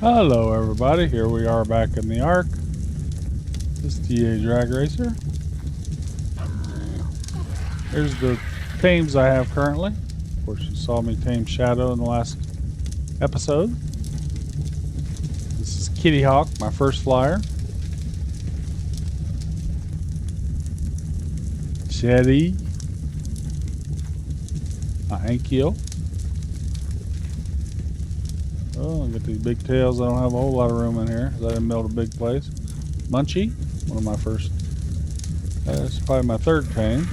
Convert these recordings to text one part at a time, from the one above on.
Hello everybody, here we are back in the ARK. This TA Drag Racer. Here's the tames I have currently. Of course, you saw me tame Shadow in the last episode. This is Kitty Hawk, my first flyer. Shetty. My Ankylo. Oh, I got these big tails. I don't have a whole lot of room in here because I didn't build a big place. Munchie, one of my first. That's probably my third tame.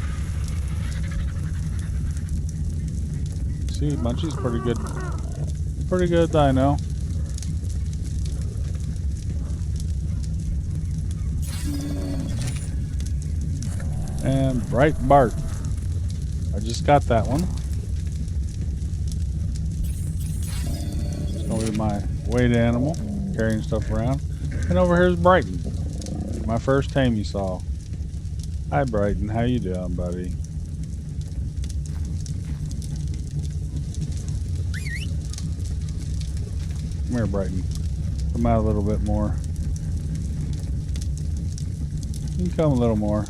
See, Munchie's pretty good. Pretty good dino. And Bright Bart. I just got that one. It's gonna be my weight animal, carrying stuff around. And over here's Brighton, my first tame you saw. Hi Brighton, how you doing, buddy? Come here, Brighton. Come out a little bit more. You can come a little more.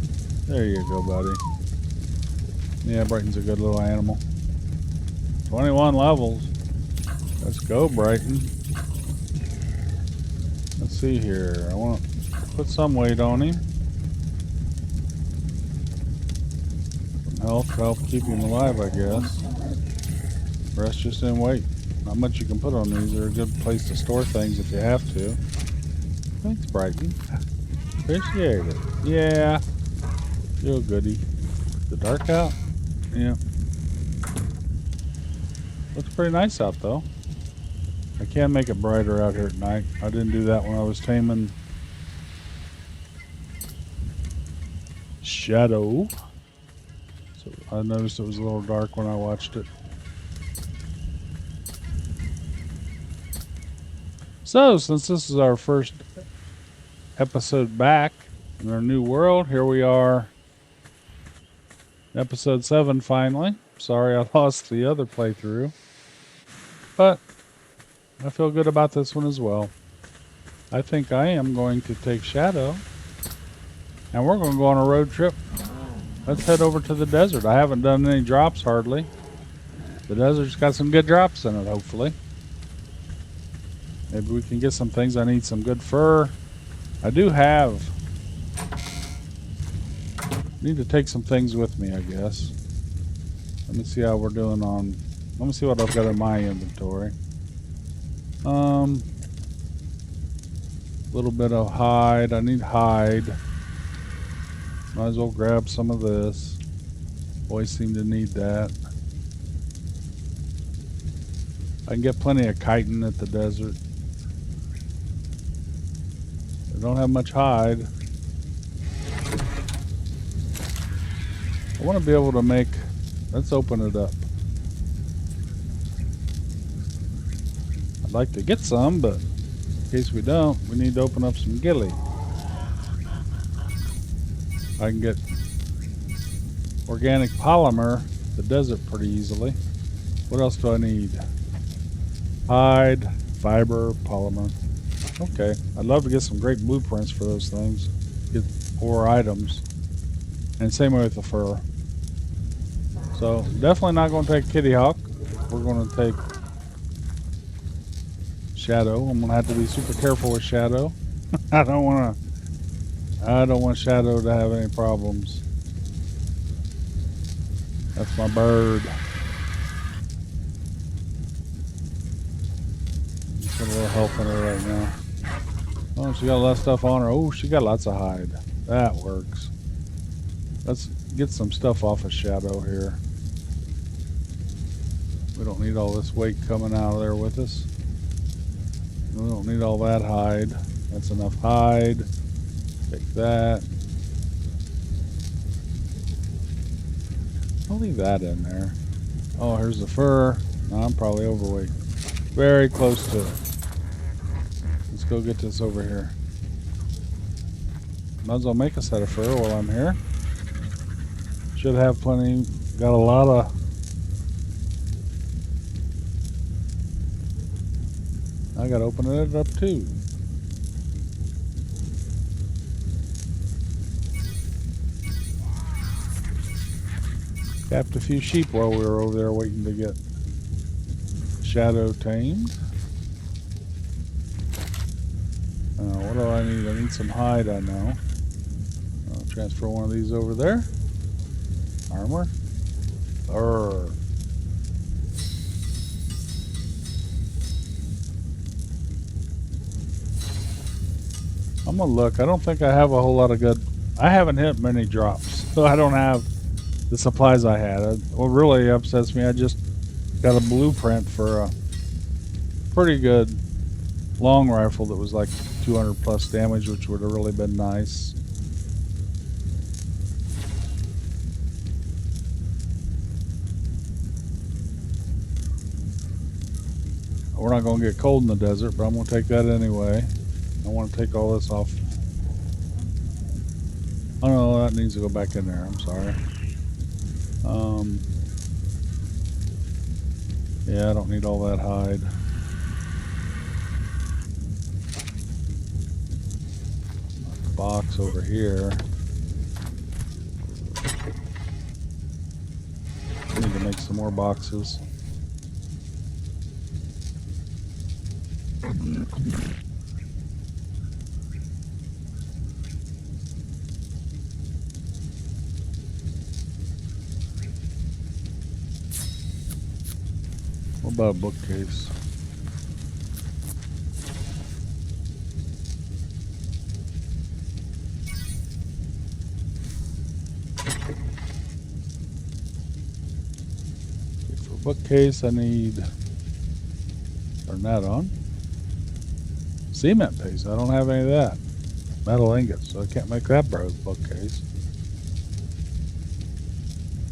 There you go, buddy. Yeah, Brighton's a good little animal. 21 levels. Let's go, Brighton. Let's see here. I want to put some weight on him. Some health to help keep him alive, I guess. Rest just in weight. Not much you can put on these. They're a good place to store things if you have to. Thanks, Brighton. Appreciate it. Yeah. You're a goodie. The dark out? Yeah. Looks pretty nice out though. I can make it brighter out here at night. I didn't do that when I was taming Shadow. So I noticed it was a little dark when I watched it. So since this is our first episode back in our new world, here we are. Episode 7 finally. Sorry I lost the other playthrough. But I feel good about this one as well. I think I am going to take Shadow. And we're going to go on a road trip. Let's head over to the desert. I haven't done any drops hardly. The desert's got some good drops in it, hopefully. Maybe we can get some things. I need some good fur. I do have... Need to take some things with me, I guess. Let me see how we're doing on... Let me see what I've got in my inventory. Little bit of hide. I need hide. Might as well grab some of this. Always seem to need that. I can get plenty of chitin at the desert. I don't have much hide. I want to be able to make... Let's open it up. I'd like to get some, but in case we don't, we need to open up some gilly. I can get organic polymer, the desert, pretty easily. What else do I need? Hide, fiber, polymer. Okay, I'd love to get some great blueprints for those things. Get 4 items. And same way with the fur. So, definitely not going to take Kitty Hawk. We're going to take Shadow. I'm going to have to be super careful with Shadow. I don't want Shadow to have any problems. That's my bird. Put a little help in her right now. Oh, she got a lot of stuff on her. Oh, she got lots of hide. That works. Let's get some stuff off of Shadow here. We don't need all this weight coming out of there with us. We don't need all that hide. That's enough hide. Take that. I'll leave that in there. Oh, here's the fur. No, I'm probably overweight. Very close to it. Let's go get this over here. Might as well make a set of fur while I'm here. Should have plenty. Got a lot of I gotta open it up too. Capped a few sheep while we were over there waiting to get Shadow tamed. What do I need? I need some hide, I know. I'll transfer one of these over there. Armor. I'm gonna look. I don't think I have a whole lot of good. I haven't hit many drops, so I don't have the supplies I had. What really upsets me, I just got a blueprint for a pretty good long rifle that was like 200 plus damage, which would have really been nice. We're not going to get cold in the desert, but I'm going to take that anyway. I want to take all this off. Oh no, that needs to go back in there. I'm sorry. Yeah, I don't need all that hide. Box over here. I need to make some more boxes. What about a bookcase? For a bookcase, I need, turn that on. Cement paste, I don't have any of that. Metal ingots, so I can't make that bookcase.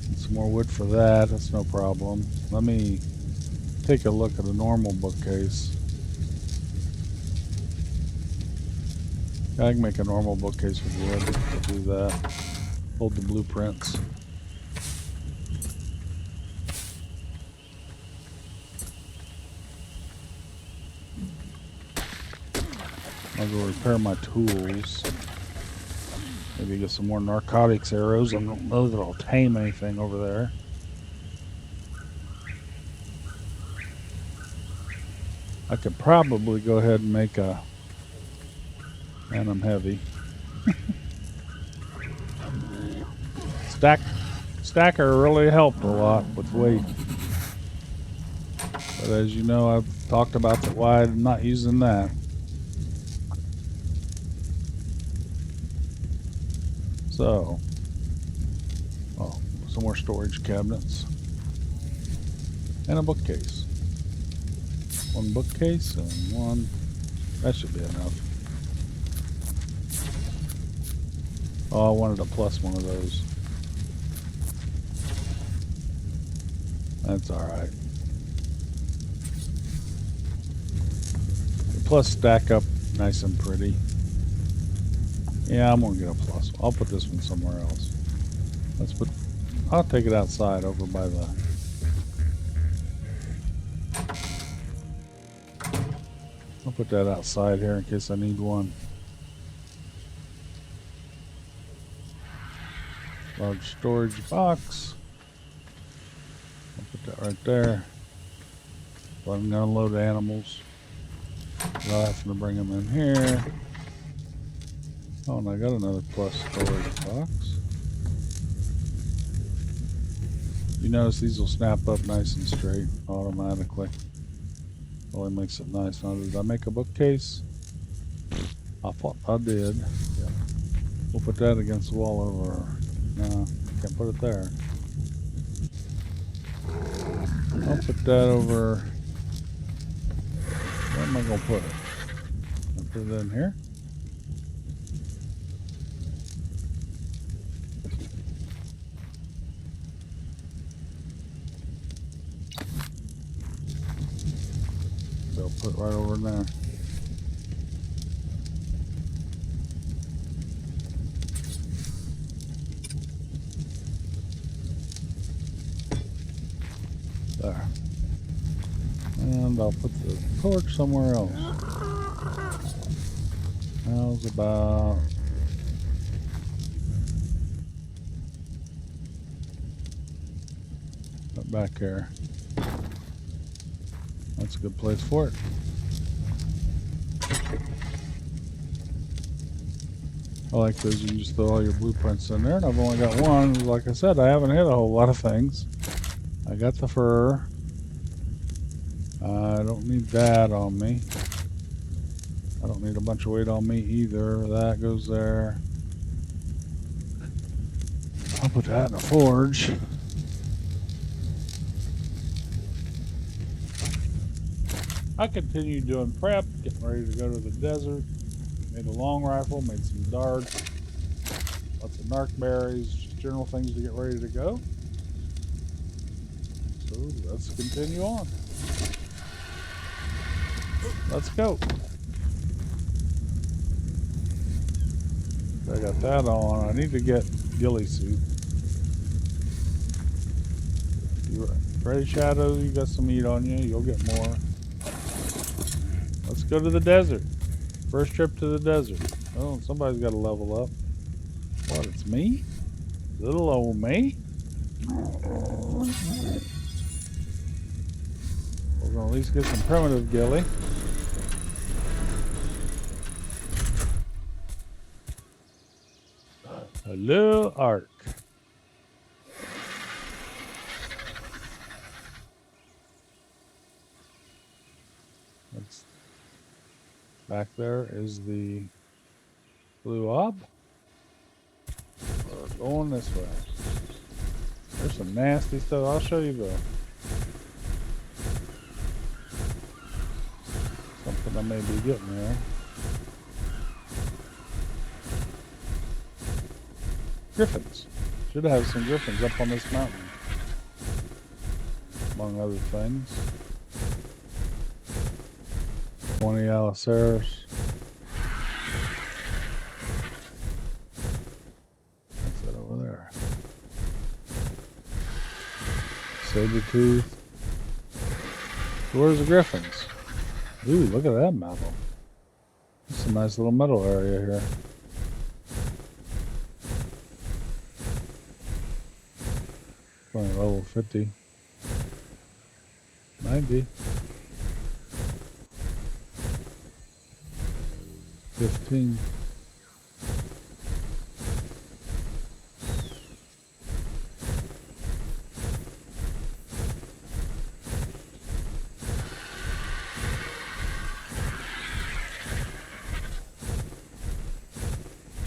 Need some more wood for that, that's no problem. Let me take a look at a normal bookcase. I can make a normal bookcase with wood. I'll do that. Hold the blueprints. I'll go repair my tools. Maybe get some more narcotics arrows. I don't know that I'll tame anything over there. I could probably go ahead and make a... And I'm heavy. Stacker really helped a lot with weight. But as you know, I've talked about why I'm not using that. So, oh, some more storage cabinets. And a bookcase. One bookcase and one, that should be enough. Oh, I wanted to plus one of those. That's alright. The plus stack up nice and pretty. Yeah, I'm gonna get a plus. I'll put this one somewhere else. I'll take it outside over by the... I'll put that outside here in case I need one. Large storage box. I'll put that right there. So I'm gonna load animals. I'll have to bring them in here. Oh, and I got another plus storage box. You notice these will snap up nice and straight automatically. Really makes it nice. Now, did I make a bookcase? I thought I did. Yeah. We'll put that against the wall over. No, can't put it there. I'll put that over. Where am I going to put it? I'll put it in here. I'll put it right over there. There. And I'll put the torch somewhere else. How's about... Put back here. That's a good place for it. I like those. You can just throw all your blueprints in there. And I've only got one. Like I said, I haven't hit a whole lot of things. I got the fur. I don't need that on me. I don't need a bunch of weight on me either. That goes there. I'll put that in a forge. I continued doing prep, getting ready to go to the desert. Made a long rifle, made some darts, lots of narc berries, just general things to get ready to go. So let's continue on. Let's go. I got that on. I need to get ghillie suit. You ready, Shadow? You got some meat on you. You'll get more. Let's go to the desert. First trip to the desert. Oh, somebody's got to level up. What, it's me? Little old me? We're going to at least get some primitive ghillie. Hello, ARK. That's back there is the blue ob. We're going this way. There's some nasty stuff. I'll show you the something I may be getting there. Griffins. Should have some griffins up on this mountain, among other things. 20 Allosaurus. What's that over there? Saber-tooth. Where's the griffins? Ooh, look at that metal. That's a nice little metal area here. Only level 50. 90. 15.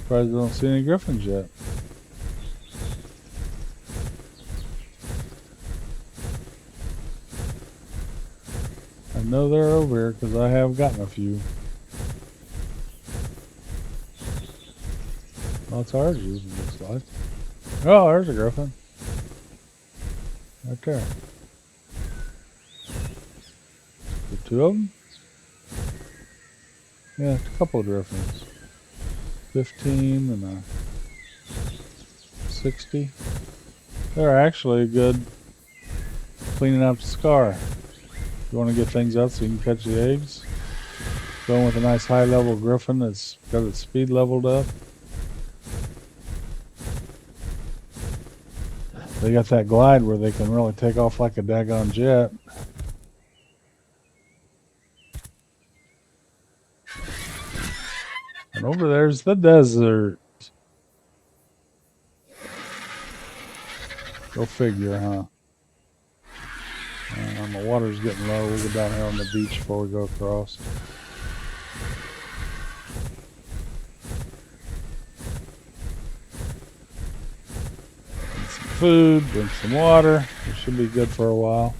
Surprised I don't see any griffins yet. I know they're over here because I have gotten a few. Well, it's ours, it looks like. Oh, there's a griffin. Right there. The two of them? Yeah, a couple of griffins. 15 and a 60. They're actually good cleaning up the scar. You want to get things out so you can catch the eggs. Going with a nice high level griffin that's got its speed leveled up. They got that glide where they can really take off like a daggone jet. And over there's the desert. Go figure, huh? The water's getting low. We'll go down here on the beach before we go across. Get some food, drink some water. It should be good for a while.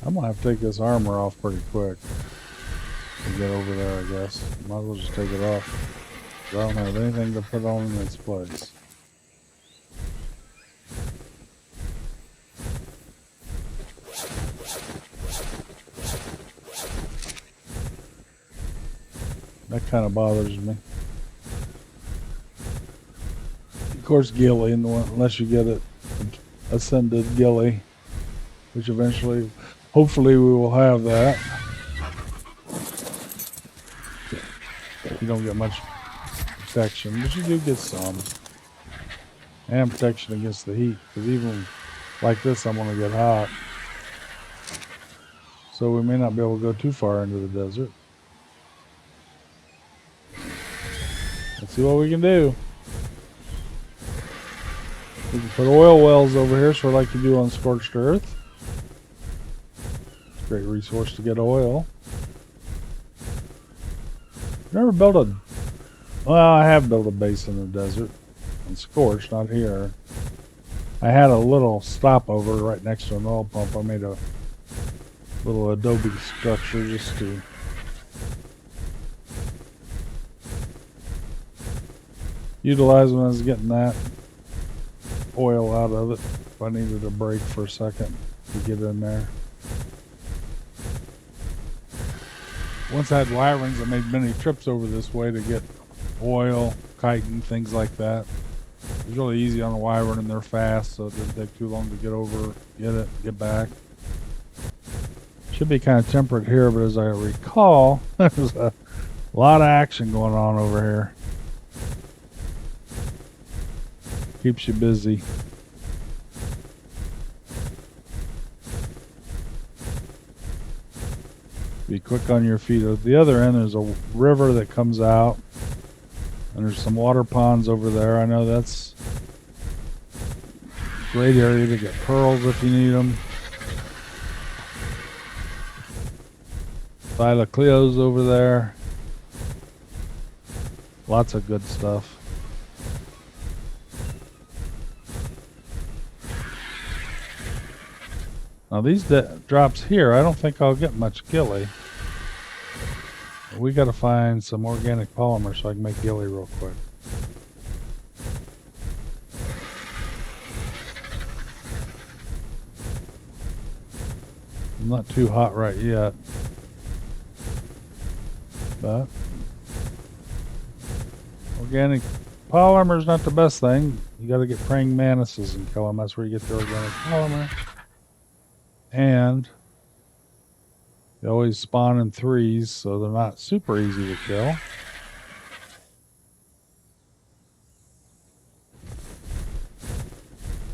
I'm gonna have to take this armor off pretty quick to get over there, I guess. Might as well just take it off. I don't have anything to put on in its place. That kind of bothers me. Of course, ghillie, unless you get it ascended ghillie, which eventually, hopefully we will have that. You don't get much protection, but you do get some. And protection against the heat, because even like this, I'm going to get hot. So we may not be able to go too far into the desert. Let's see what we can do. We can put oil wells over here, sort of like you do on scorched earth. It's a great resource to get oil. Never built a... Well, I have built a base in the desert. On scorched, not here. I had a little stopover right next to an oil pump. I made a little adobe structure just to... utilize when I was getting that oil out of it. If I needed a break for a second to get in there. Once I had wirings, I made many trips over this way to get oil, chitin, things like that. It was really easy on a wiring and they're fast, so it didn't take too long to get over, get it, get back. Should be kind of temperate here, but as I recall, there's a lot of action going on over here. Keeps you busy. Be quick on your feet. At the other end, there's a river that comes out, and there's some water ponds over there. I know that's a great area to get pearls if you need them. Thylacoleo's over there. Lots of good stuff. Now these drops here, I don't think I'll get much gilly. We got to find some organic polymer so I can make gilly real quick. I'm not too hot right yet, but organic polymer is not the best thing. You got to get praying mantises and kill them. That's where you get the organic polymer. And they always spawn in threes, so they're not super easy to kill.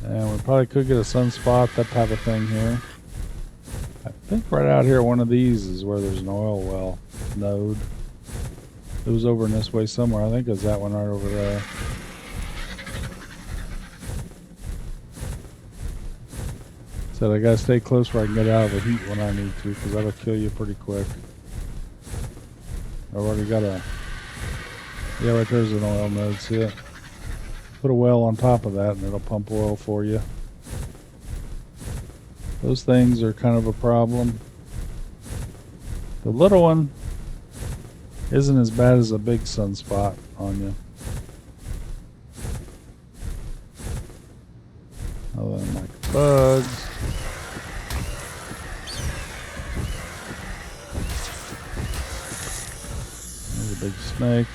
And we probably could get a sunspot, that type of thing here. I think right out here, one of these is where there's an oil well node. It was over in this way somewhere. I think it's that one right over there. So I gotta stay close where I can get out of the heat when I need to, because that'll kill you pretty quick. I've already got a... Yeah, right there's an oil node, see it? Put a well on top of that and it'll pump oil for you. Those things are kind of a problem. The little one isn't as bad as a big sunspot on you. Other than like bugs. There's a big snake.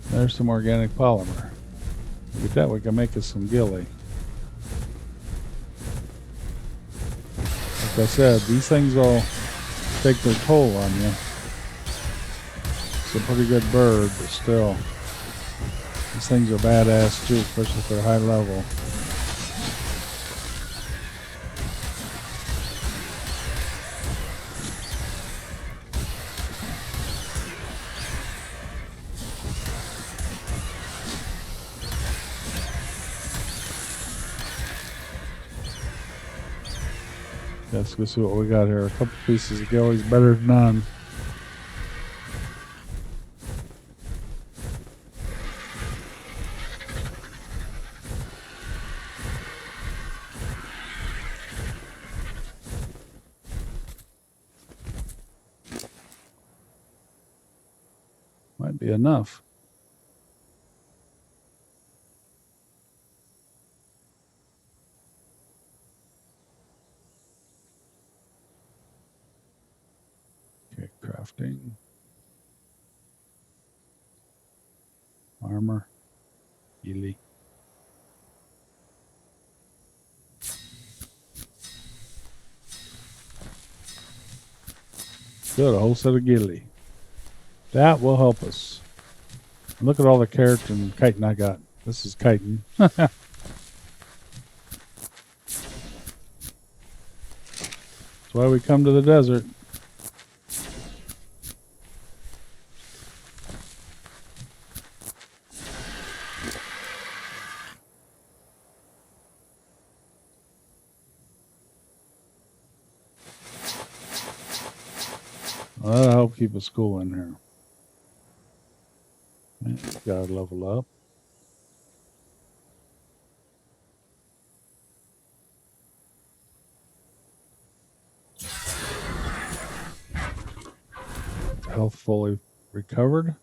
There's some organic polymer. Look at that, we can make us some gilly. Like I said, these things will take their toll on you. It's a pretty good bird, but still. These things are badass too, especially if they're high level. Let's go see what we got here. A couple pieces of gilly is better than none. Might be enough. Okay, crafting. Armor. Gilly. Good, a whole set of ghillie. That will help us. And look at all the carrots and chitin I got. This is chitin. That's why we come to the desert. Well, that'll help keep us cool in here. Gotta level up. Health fully recovered.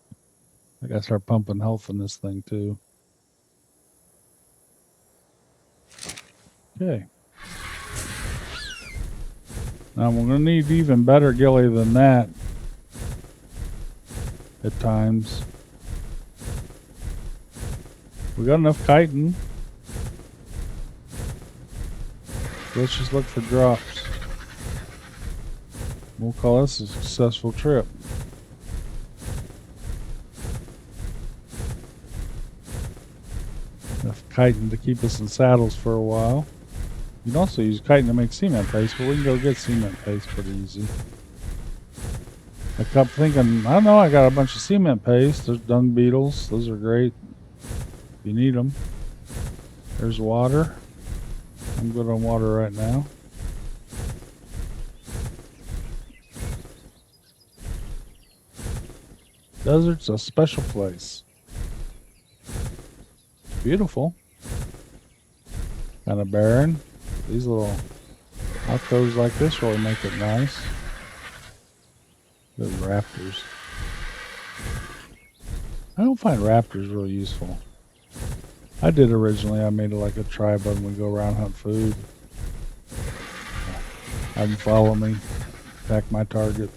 I gotta start pumping health in this thing too. Okay. Now we're gonna need even better ghillie than that at times. We got enough chitin. Let's just look for drops. We'll call this a successful trip. Enough chitin to keep us in saddles for a while. You can also use chitin to make cement paste, but we can go get cement paste pretty easy. I kept thinking, I don't know, I got a bunch of cement paste. There's dung beetles. Those are great if you need them. There's water. I'm good on water right now. Desert's a special place. It's beautiful. Kind of barren. These little alcoves like this really make it nice. Good raptors. I don't find raptors real useful. I did originally. I made it like a tribe when we go around hunt food. Have them follow me, attack my target.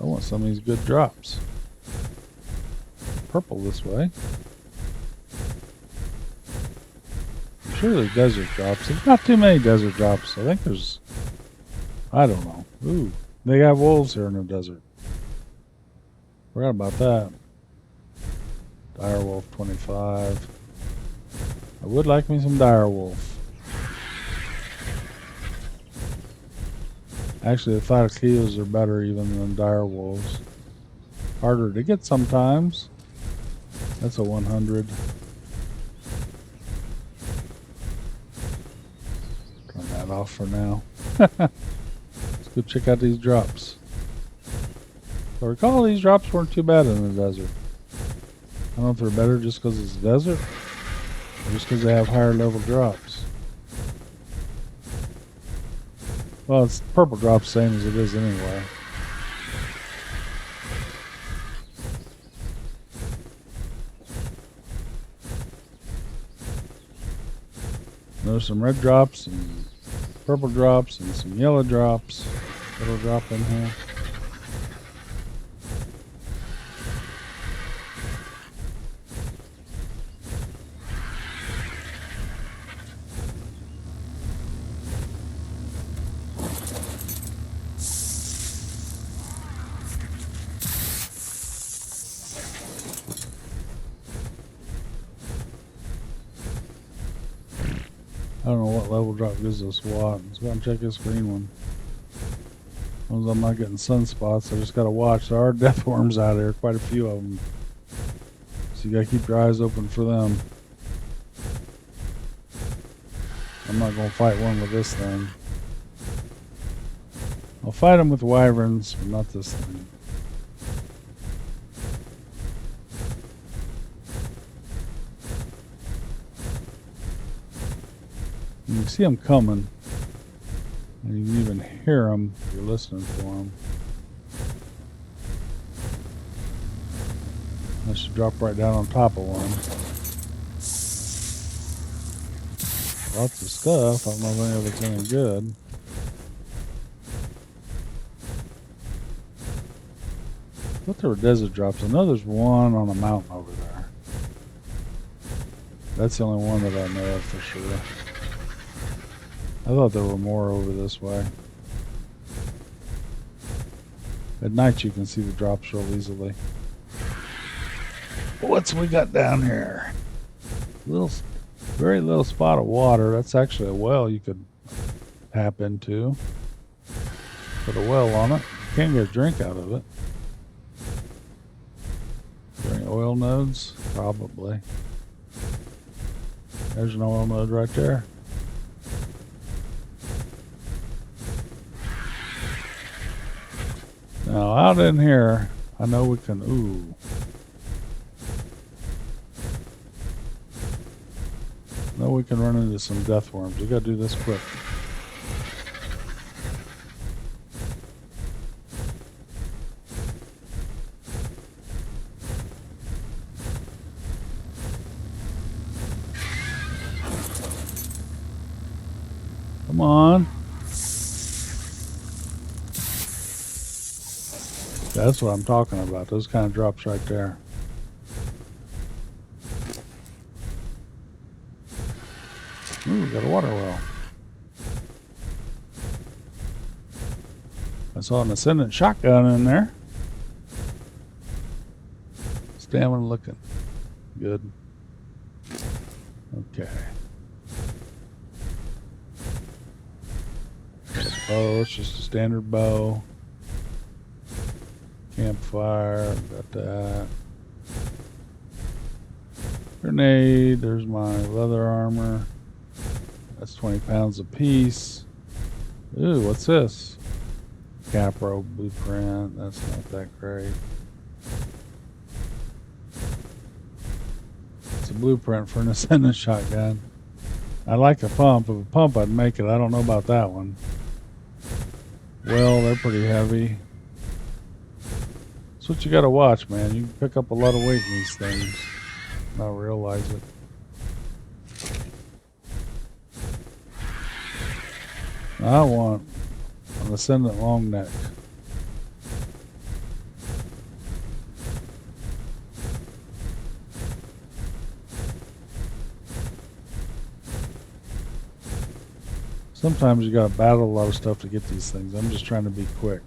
I want some of these good drops. Purple this way. I'm sure there's desert drops. There's not too many desert drops. I think there's, I don't know. Ooh, they got wolves here in the desert. Forgot about that. Direwolf 25. I would like me some direwolf. Actually, the Thylakios are better even than direwolves. Harder to get sometimes. That's a 100. Turn that off for now. Let's go check out these drops. I recall these drops weren't too bad in the desert. I don't know if they're better just because it's a desert or just because they have higher level drops. Well, it's purple drops same as it is anyway. There's some red drops and purple drops and some yellow drops. Little drop in here. I don't know what level drop gives us what. Let's go and check this green one. As long as I'm not getting sunspots, I just gotta watch. There are death worms out here, quite a few of them. So you gotta keep your eyes open for them. I'm not gonna fight one with this thing. I'll fight them with wyverns, but not this thing. You can see them coming, and you can even hear them if you're listening for them. I should drop right down on top of one. Lots of stuff. I don't know if any of it's any good. I thought there were desert drops. I know there's one on a mountain over there. That's the only one that I know of for sure. I thought there were more over this way. At night you can see the drops real easily. What's we got down here? Very little spot of water. That's actually a well you could tap into. Put a well on it. You can't get a drink out of it. Are there any oil nodes? Probably. There's an oil node right there. Now out in here, I know we can, ooh. I know we can run into some death worms. We gotta do this quick. Come on. That's what I'm talking about. Those kind of drops right there. Ooh, we got a water well. I saw an Ascendant shotgun in there. Stamina looking good. Okay. Bow, it's just a standard bow. Campfire, got that. Grenade, there's my leather armor. That's 20 pounds a piece. Ooh, what's this? Capro blueprint, that's not that great. It's a blueprint for an Ascendant shotgun. I like a pump. If a pump, I'd make it. I don't know about that one. Well, they're pretty heavy. That's what you gotta watch, man. You can pick up a lot of weight in these things. Not realize it. I want an Ascendant long neck. Sometimes you gotta battle a lot of stuff to get these things. I'm just trying to be quick.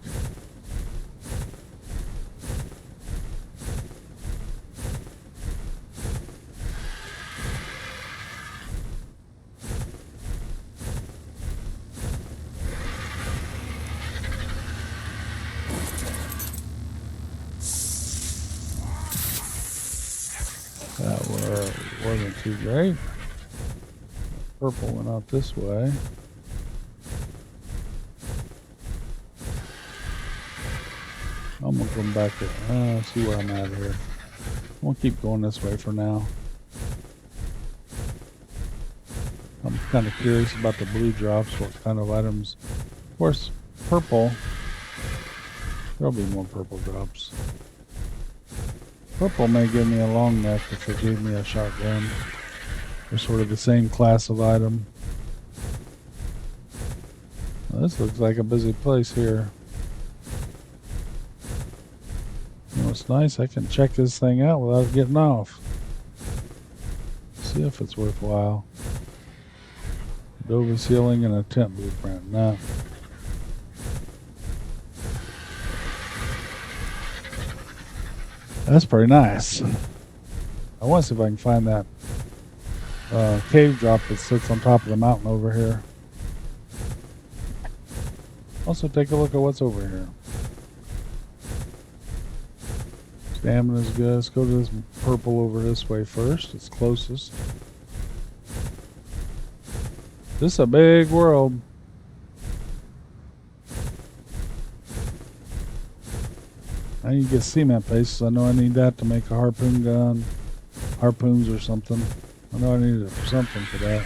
That wasn't too great. Purple went out this way. I'm gonna come back to see where I'm at here. I'm gonna keep going this way for now. I'm kind of curious about the blue drops, what kind of items. Of course, purple. There'll be more purple drops. Purple may give me a long neck if it gave me a shotgun. They're sort of the same class of item. Well, this looks like a busy place here. You know what's nice? I can check this thing out without getting off. See if it's worthwhile. Adobe ceiling and a tent blueprint. Nah. That's pretty nice. I want to see if I can find that cave drop that sits on top of the mountain over here. Also take a look at what's over here. Stamina's good. Let's go to this purple over this way first. It's closest. This is a big world. I need to get cement paste. I know I need that to make a harpoon gun. Harpoons or something. I know I need it for something for that.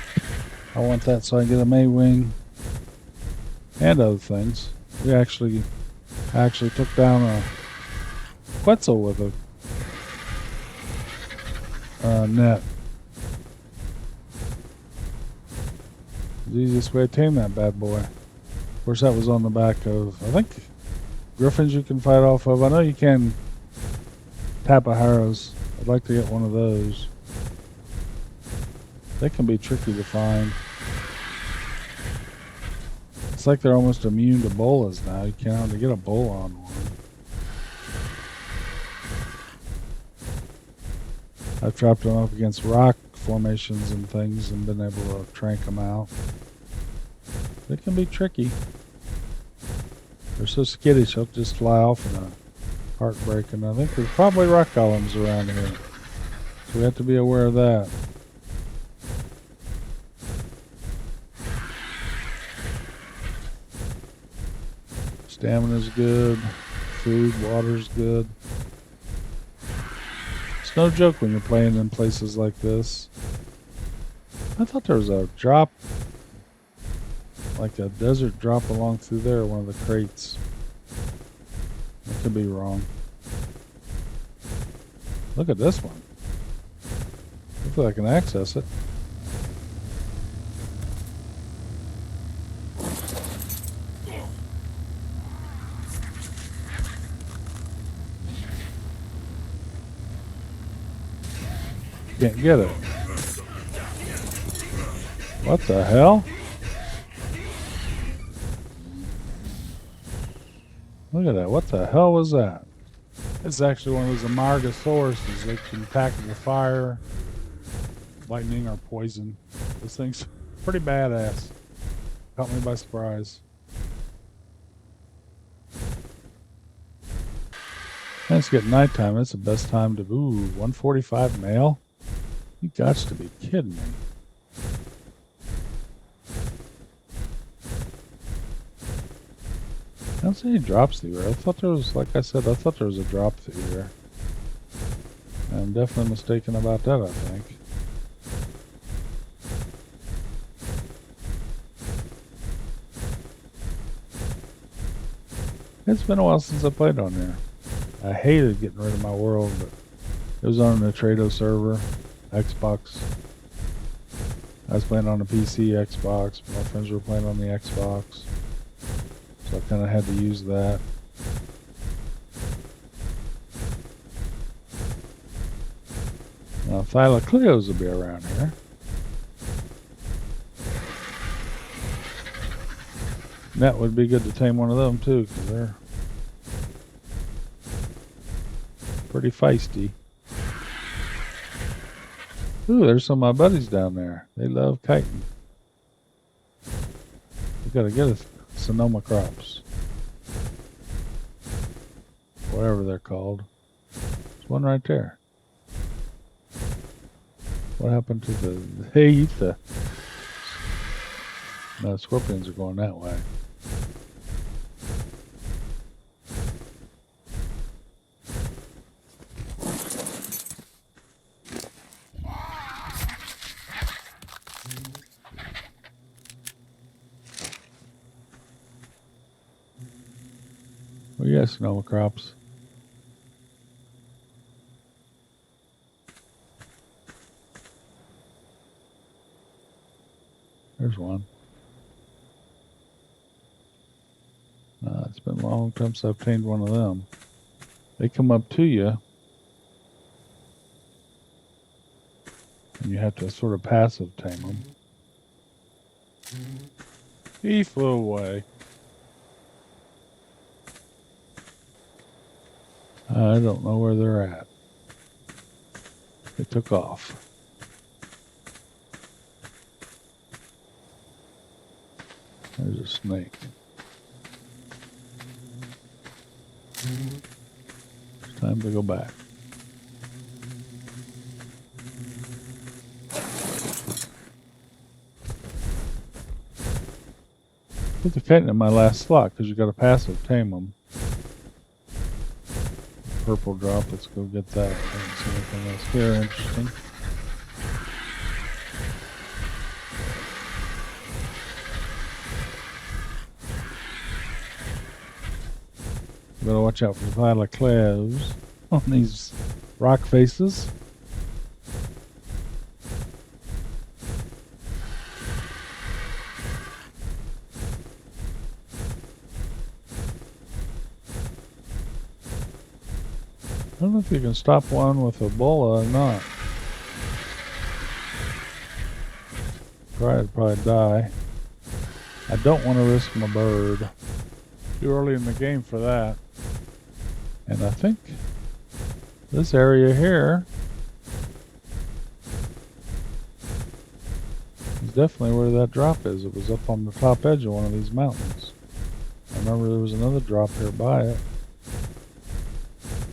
I want that so I can get a Maywing. And other things. I actually took down a Quetzal with a net. The easiest way to tame that bad boy. Of course, that was on the back of, I think, griffins you can fight off of. I know you can Tapaharas. I'd like to get one of those. They can be tricky to find. It's like they're almost immune to bolas now. You can't hardly get a bola on one. I've trapped them up against rock formations and things and been able to trank them out. They can be tricky. They're so skittish, they'll just fly off in a heartbreak. And I think there's probably rock golems around here. So we have to be aware of that. Stamina's good. Food, water's good. It's no joke when you're playing in places like this. I thought there was a drop, like a desert drop along through there, one of the crates. I could be wrong. Look at this one. Hopefully I can access it. Can't get it. What the hell? Look at that. What the hell was that? It's actually one of those Amargasauruses. They can tackle the fire, lightning, or poison. This thing's pretty badass. Caught me by surprise. And it's getting nighttime. It's the best time to... Ooh, 145 male? You got to be kidding me. I don't see any drops through here. I thought there was, like I said, I thought there was a drop through here. I'm definitely mistaken about that, I think. It's been a while since I played on there. I hated getting rid of my world, but it was on a Trado server, Xbox. I was playing on the PC, Xbox. My friends were playing on the Xbox. So I kind of had to use that. Now, Thylacleos will be around here. That would be good to tame one of them too, because they're pretty feisty. Ooh, there's some of my buddies down there. They love kiting. We gotta get us Sonoma crops. Whatever they're called. There's one right there. What happened to the... They eat the... No, scorpions are going that way. Well, yes, Sonoma crops. There's one. It's been a long time since I've tamed one of them. They come up to you, and you have to sort of passive tame them. He flew away. I don't know where they're at. They took off. There's a snake. It's time to go back. Put the kitten in my last slot because you got to passive tame them. Purple drop. Let's go get that. I don't see anything else here interesting. Better watch out for the Thylacleos on these rock faces. I don't know if you can stop one with a bola or not. I'd probably die. I don't want to risk my bird. Too early in the game for that. And I think this area here is definitely where that drop is. It was up on the top edge of one of these mountains. I remember there was another drop here by it.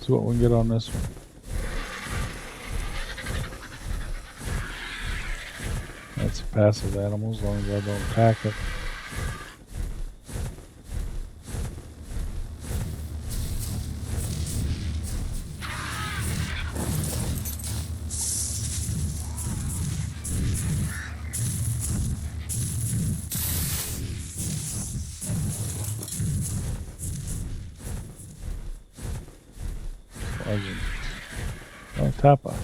See what we can get on this one. That's a passive animal as long as I don't attack it. Oh, Tappa.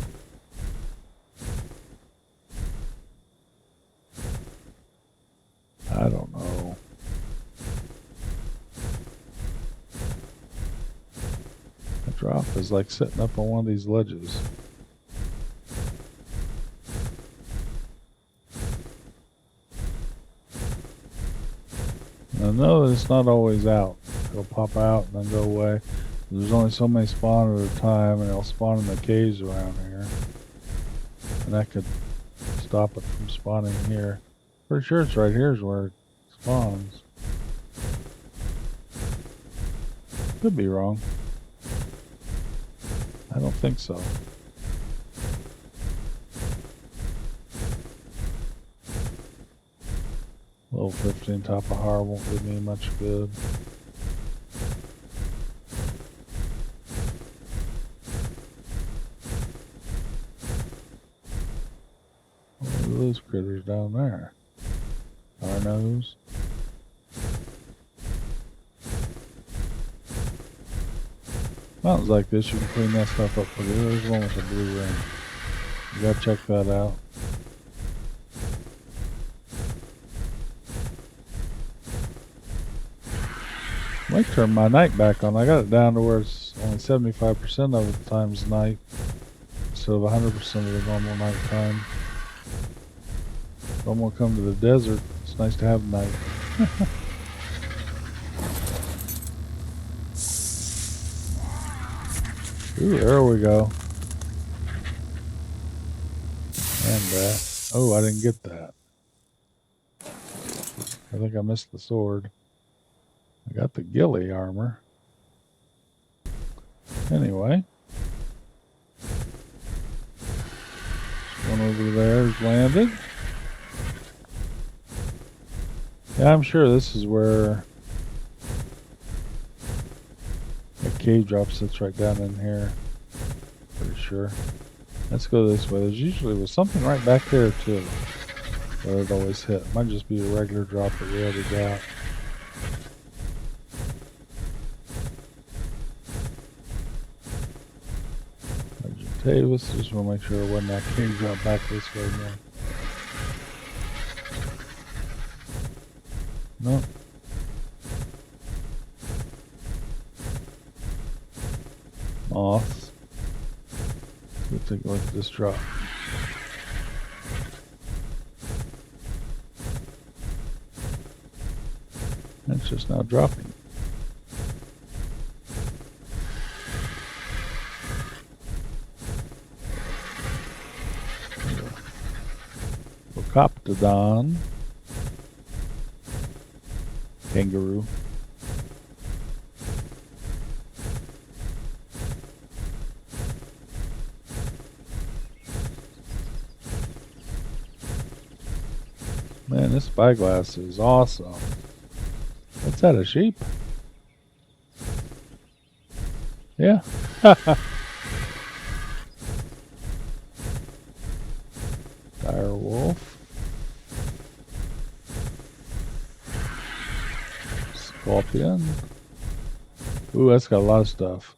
I don't know. The drop is like sitting up on one of these ledges. And I know that it's not always out. It'll pop out and then go away. There's only so many spawn at a time, and it'll spawn in the caves around here. And that could stop it from spawning here. Pretty sure it's right here is where it spawns. Could be wrong. I don't think so. Level 15 top of har won't do me much good. Those critters down there. Our nose. Mountains like this, you can clean that stuff up pretty good. There's one with a blue ring. You gotta check that out. Might turn my night back on. I got it down to where it's only 75% of the time's night instead of 100% of the normal night time. If I'm gonna come to the desert, it's nice to have night. Ooh, there we go. And that. Oh, I didn't get that. I think I missed the sword. I got the ghillie armor. Anyway. One over there is landed. Yeah, I'm sure this is where the cave drop sits right down in here. Pretty sure. Let's go this way. There's usually something right back there too. Where it always hit. Might just be a regular drop that we already got. Tavis, just want to make sure it wasn't that cave drop back this way now. Nope. Moths. Let's take a look at this drop. It's just now dropping. Coptodon. Kangaroo. Man, this spyglass is awesome. What's that, a sheep? Yeah. Dire wolf. Scorpion. Ooh, that's got a lot of stuff.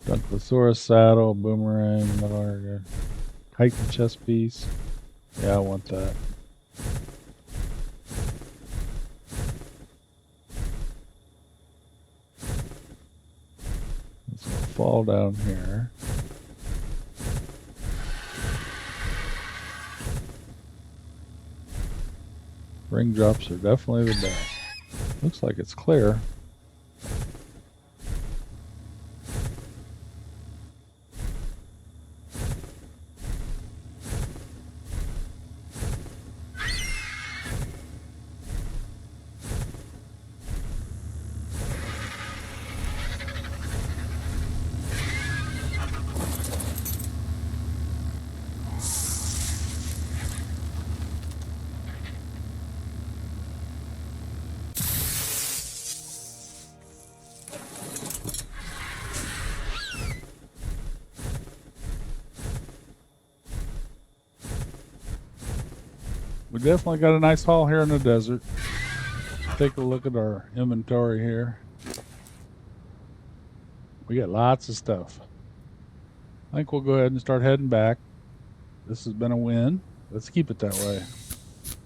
Dunklosaurus saddle, boomerang, metal chitin chest piece. Yeah, I want that. It's gonna fall down here. Ring drops are definitely the best. Looks like it's clear. We definitely got a nice haul here in the desert. Take a look at our inventory here. We got lots of stuff. I think we'll go ahead and start heading back. This has been a win. Let's keep it that way.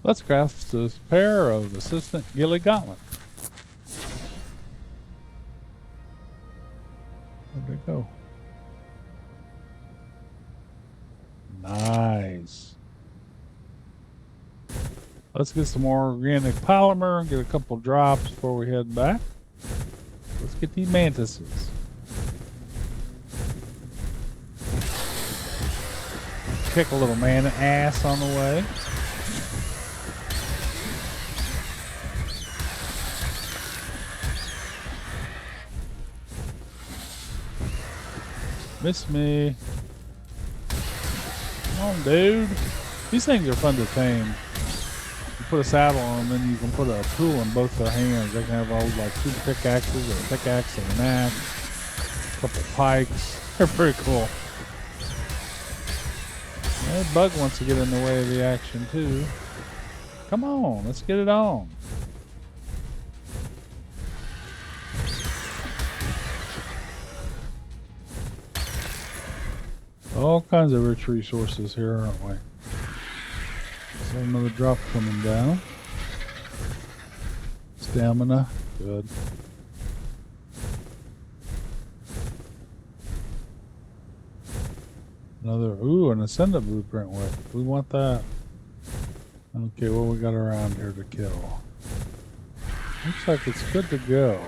Let's craft this pair of Assistant Ghillie Gauntlet. Where'd they go? Nice. Let's get some more organic polymer, get a couple drops before we head back. Let's get these mantises. Kick a little man ass on the way. Miss me. Come on, dude. These things are fun to tame. You put a saddle on them, and you can put a tool in both their hands. They can have all like 2 pickaxes, or a pickaxe and an axe, a couple pikes. They're pretty cool. That bug wants to get in the way of the action too. Come on, let's get it on. All kinds of rich resources here, aren't we? So another drop coming down. Stamina, good. Another, ooh, an Ascendant Blueprint whip. We want that. Okay, what we got around here to kill? Looks like it's good to go.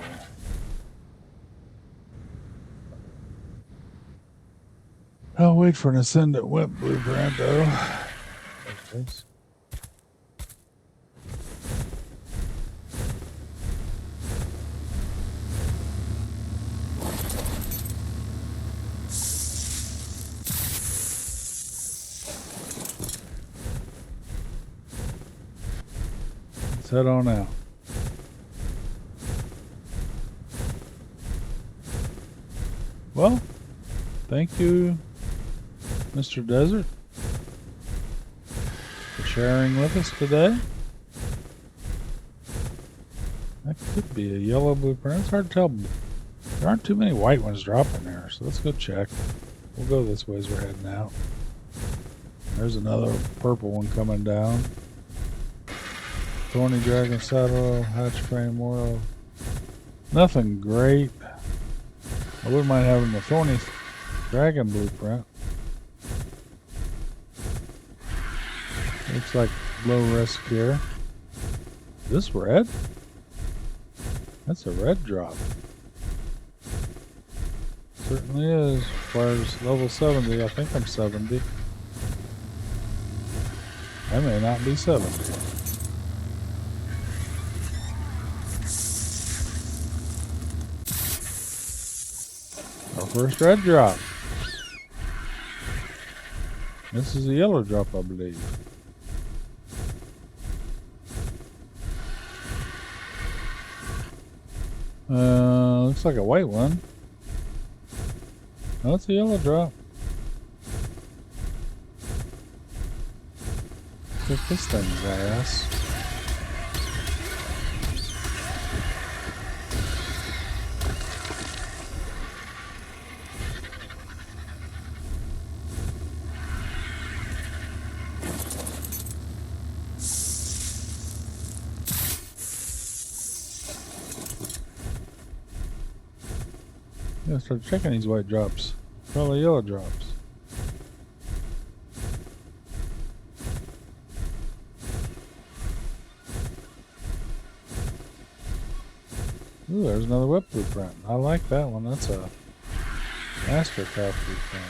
I'll wait for an Ascendant Whip Blueprint, though. Okay. Let's head on out. Well, thank you, Mr. Desert, for sharing with us today. That could be a yellow blueprint. It's hard to tell. There aren't too many white ones dropping there, so let's go check. We'll go this way as we're heading out. There's another purple one coming down. Thorny Dragon Saddle, Hatch Frame World. Nothing great. I wouldn't mind having the Thorny Dragon Blueprint. Looks like low risk here. This red? That's a red drop. Certainly is. Requires level 70. I think I'm 70. I may not be 70. Our first red drop. This is a yellow drop, I believe. Looks like a white one. No, it's a yellow drop. Kick this thing's ass. Yeah, start checking these white drops. Probably yellow drops. Ooh, there's another whip blueprint. I like that one. That's a Mastercraft blueprint.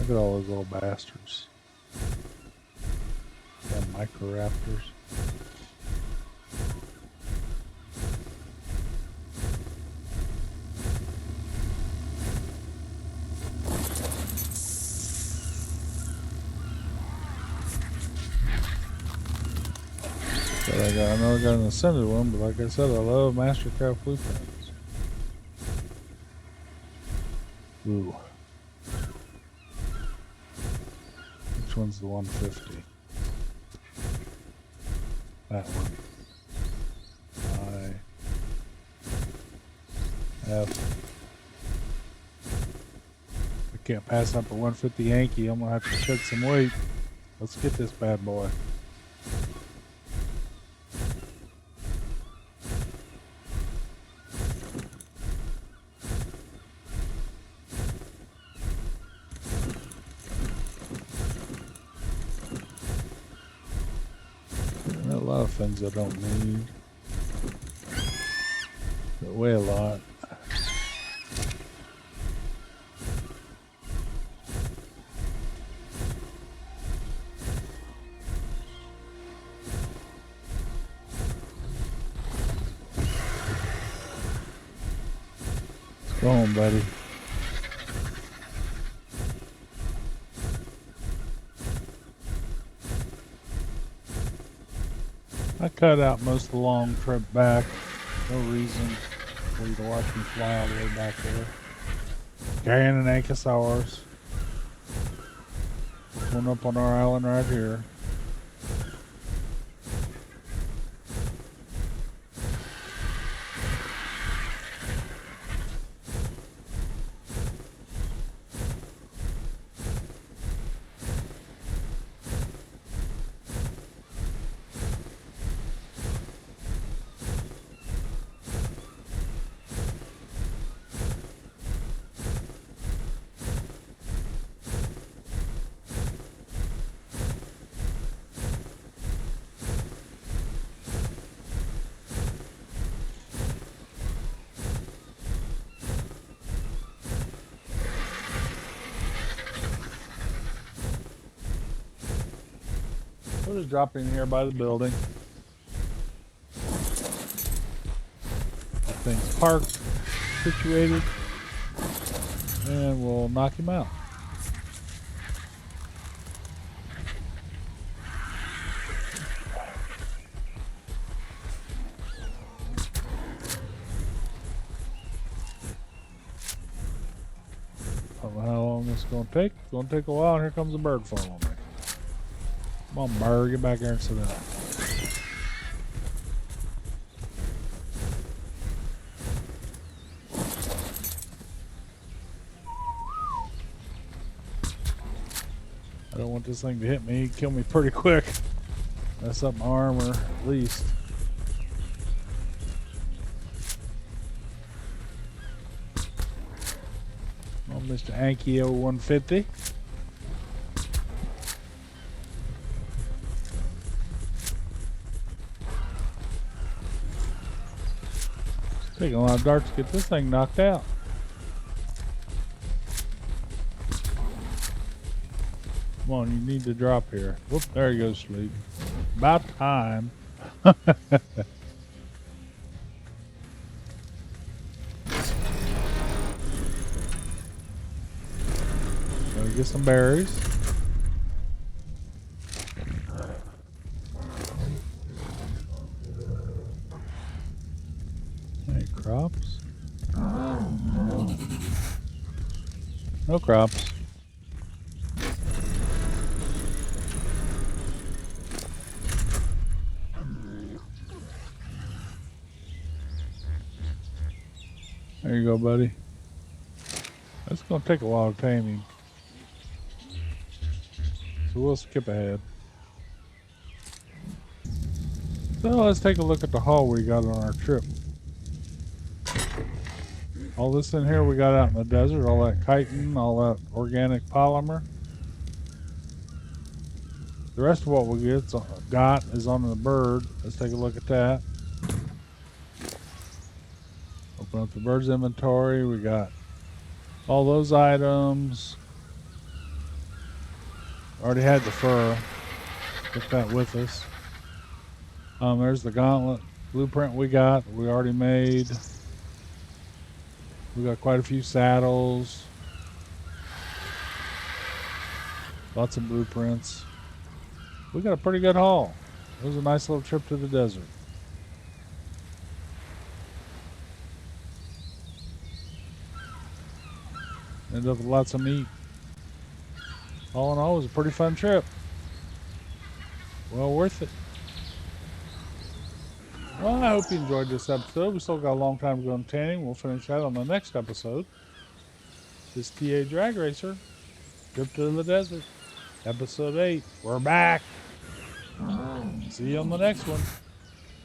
Look at all those little bastards. Damn micro-raptors. But I know I got an ascended one, but like I said, I love Mastercraft blueprints. Ooh. Which one's the 150? That one. I can't pass up a 150 Yankee. I'm gonna have to shed some weight. Let's get this bad boy. There are a lot of things I don't need. They weigh a lot. Go on, buddy. I cut out most of the long trip back. No reason for you to watch me fly all the way back there. Carrying an Ankylosaurus. One up on our island right here. We'll just drop in here by the building. That thing's parked, situated, and we'll knock him out. Don't know how long this is going to take. It's going to take a while, and here comes a bird following me. Come on, bird, get back there and sit down. I don't want this thing to hit me. He'd kill me pretty quick. Mess up my armor, at least. Oh, Mr. Anky 150. Taking a lot of darts to get this thing knocked out. Come on, you need to drop here. Whoop, there you go, sleep. About time. Gotta get some berries. Any crops? No crops. There you go, buddy. That's going to take a while to tame him. So we'll skip ahead. So let's take a look at the haul we got on our trip. All this in here we got out in the desert, all that chitin, all that organic polymer. The rest of what we got is on the bird. Let's take a look at that. Open up the bird's inventory. We got all those items. Already had the fur. Took that with us. There's the gauntlet blueprint we already made. We got quite a few saddles. Lots of blueprints. We got a pretty good haul. It was a nice little trip to the desert. Ended up with lots of meat. All in all, it was a pretty fun trip. Well worth it. Well, I hope you enjoyed this episode. We still got a long time to go in tanning. We'll finish that on the next episode. This TA Drag Racer, Trip to the Desert, episode 8. We're back. See you on the next one.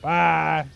Bye.